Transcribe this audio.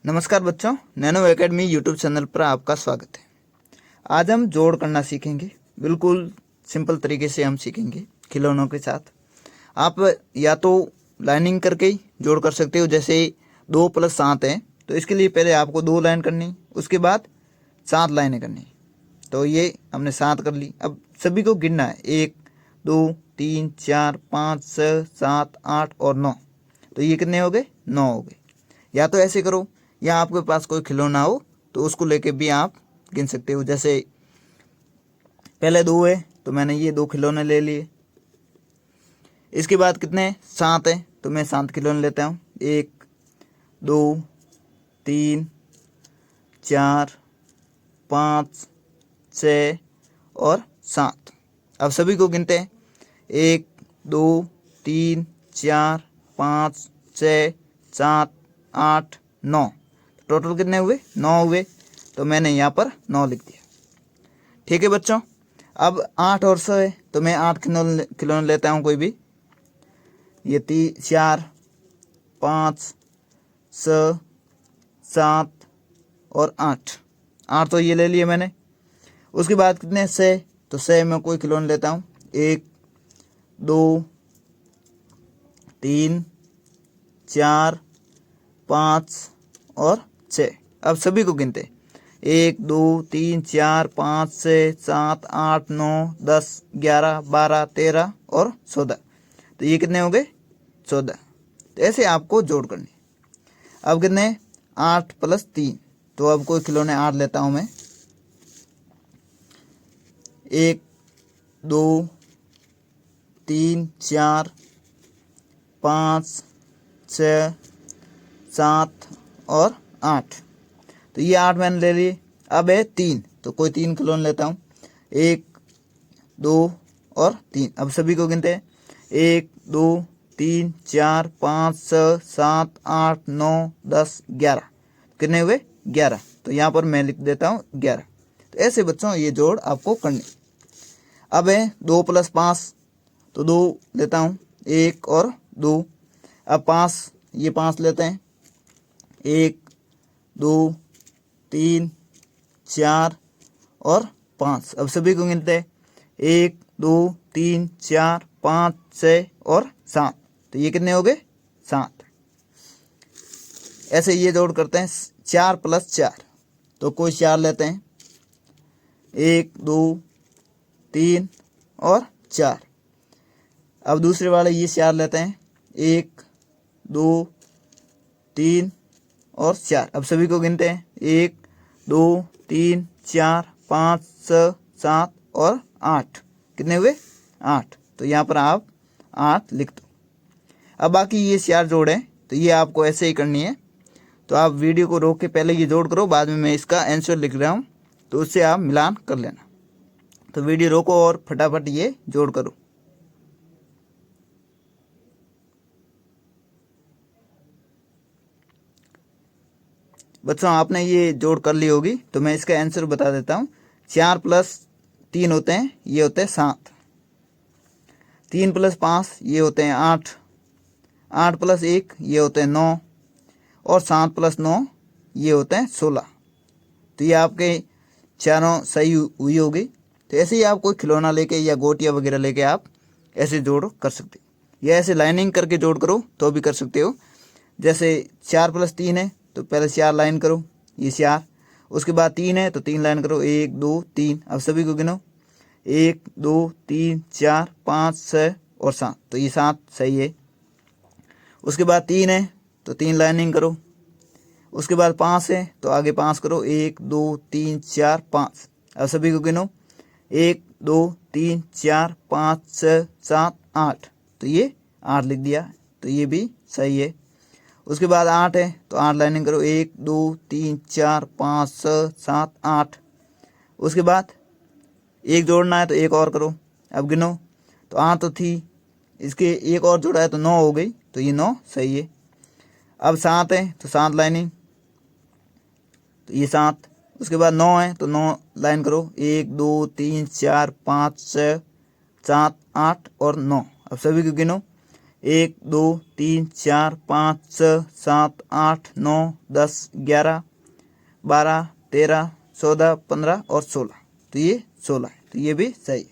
नमस्कार बच्चों, nano academy YouTube channel पर आपका स्वागत है। आज हम जोड़ करना सीखेंगे। बिल्कुल सिंपल तरीके से हम सीखेंगे खिलौनों के साथ। आप या तो लाइनिंग करके ही जोड़ कर सकते हो, जैसे 2 + 7 है तो इसके लिए पहले आपको 2 लाइन करनी, उसके बाद 7 लाइनें करनी। तो ये हमने 7 कर ली। अब सभी को गिनना है, 1 2 3 4 5 6 7 8 और 9। तो ये कितने हो गए? 9 हो गए। या तो ऐसे करो, या आपके पास कोई खिलौना हो तो उसको लेके भी आप गिन सकते हो। जैसे पहले 2 है तो मैंने ये 2 खिलौने ले लिए। इसके बाद कितने? 7 है तो मैं 7 खिलौने लेता हूँ। 1 2 3 4 5 6 और 7। अब सभी को गिनते हैं, 1 2 3 4 5 6 7 8 9। टोटल कितने हुए? 9 हुए। तो मैंने यहाँ पर 9 लिख दिया। ठीक है बच्चों। अब 8 और 6 है तो मैं 8 खिलौने लेता हूँ कोई भी। ये 3 4 5 6 7 और 8 तो ये ले लिए मैंने। उसके बाद कितने? 6। तो 6 में कोई खिलौने लेता हूँ। 1 2 3 4 5 और 6। अब सभी को गिनते, 1 2 3 4 5 6 7 8 9 10 11 12 13 और 14। तो ये कितने हो गए? 14। तो ऐसे आपको जोड़ करनी। अब कितने? 8 + 3। तो अब कोई खिलौने 8 लेता हूँ मैं। 1 2 3 4 5 6 7 और 8। तो ये 8 मैंने ले लिए। अब है 3 तो कोई 3 खिलौने लेता हूँ। 1 2 और 3। अब सभी को गिनते हैं, 1 2 3 4 5 6 7 8 9 10 11। कितने हुए? 11। तो यहाँ पर मैं लिख देता हूँ 11। तो ऐसे बच्चों ये जोड़ आपको करनी। अब है 2 + 5। तो 2 लेता हूँ, 1 और 2। अब 5, ये 5 लेते हैं, 1 2 3 4 और 5। अब सभी को गिनते हैं, 1 2 3 4 5 6 और 7। तो ये कितने हो गए? 7। ऐसे ये जोड़ करते हैं 4 + 4। तो कोई 4 लेते हैं, 1 2 3 और 4। अब दूसरे वाले ये 4 लेते हैं, 1 2 3 और 4। अब सभी को गिनते हैं, 1 2 3 4 5 6 7 और 8। कितने हुए? 8। तो यहाँ पर आप 8 लिख दो। अब बाकी ये 4 जोड़ हैं तो ये आपको ऐसे ही करनी है। तो आप वीडियो को रोक के पहले ये जोड़ करो, बाद में मैं इसका आंसर लिख रहा हूँ तो उससे आप मिलान कर लेना। तो वीडियो रोको और फटाफट ये जोड़ करो। बच्चों आपने ये जोड़ कर ली होगी तो मैं इसका आंसर बता देता हूँ। 4 + 3 होते हैं, ये होते हैं 7। 3 + 5 ये होते हैं 8। 8 + 1 ये होते हैं 9। और 7 + 9 ये होते हैं 16। तो ये आपके चारों सही हुई होगी। तो ऐसे ही आप कोई खिलौना लेके या गोटियाँ वगैरह लेके आप ऐसे जोड़ कर सकते हो, या ऐसे लाइनिंग करके जोड़ करो तो भी कर सकते हो। जैसे 4 + 3 है तो पहले 4 लाइन करो, ये 4। उसके बाद 3 है तो 3 लाइन करो, 1 2 3। अब सभी को गिनो, 1 2 3 4 5 6 और 7। तो ये 7 सही है। उसके बाद 3 है तो 3 लाइनिंग करो। उसके बाद 5 है तो आगे 5 करो, 1 2 3 4 5। अब सभी को गिनो, 1 2 3 4 5 6 7 8। तो ये 8 लिख दिया, तो ये भी सही है। उसके बाद 8 है तो 8 लाइनिंग करो, 1 2 3 4 5 6 7 8। उसके बाद एक जोड़ना है तो एक और करो। अब गिनो, तो 8 तो थी, इसके एक और जोड़ा है तो 9 हो गई, तो ये 9 सही है। अब 7 है तो 7 लाइनिंग, तो ये 7। उसके बाद 9 है तो 9 लाइन करो, 1 2 3 4 5 6 7 8 और 9। अब सभी को गिनो, 1 2 3 4 5 6 7 8 9 10 11 12 13 14 15 और 16। तो ये 16 है, तो ये भी सही है।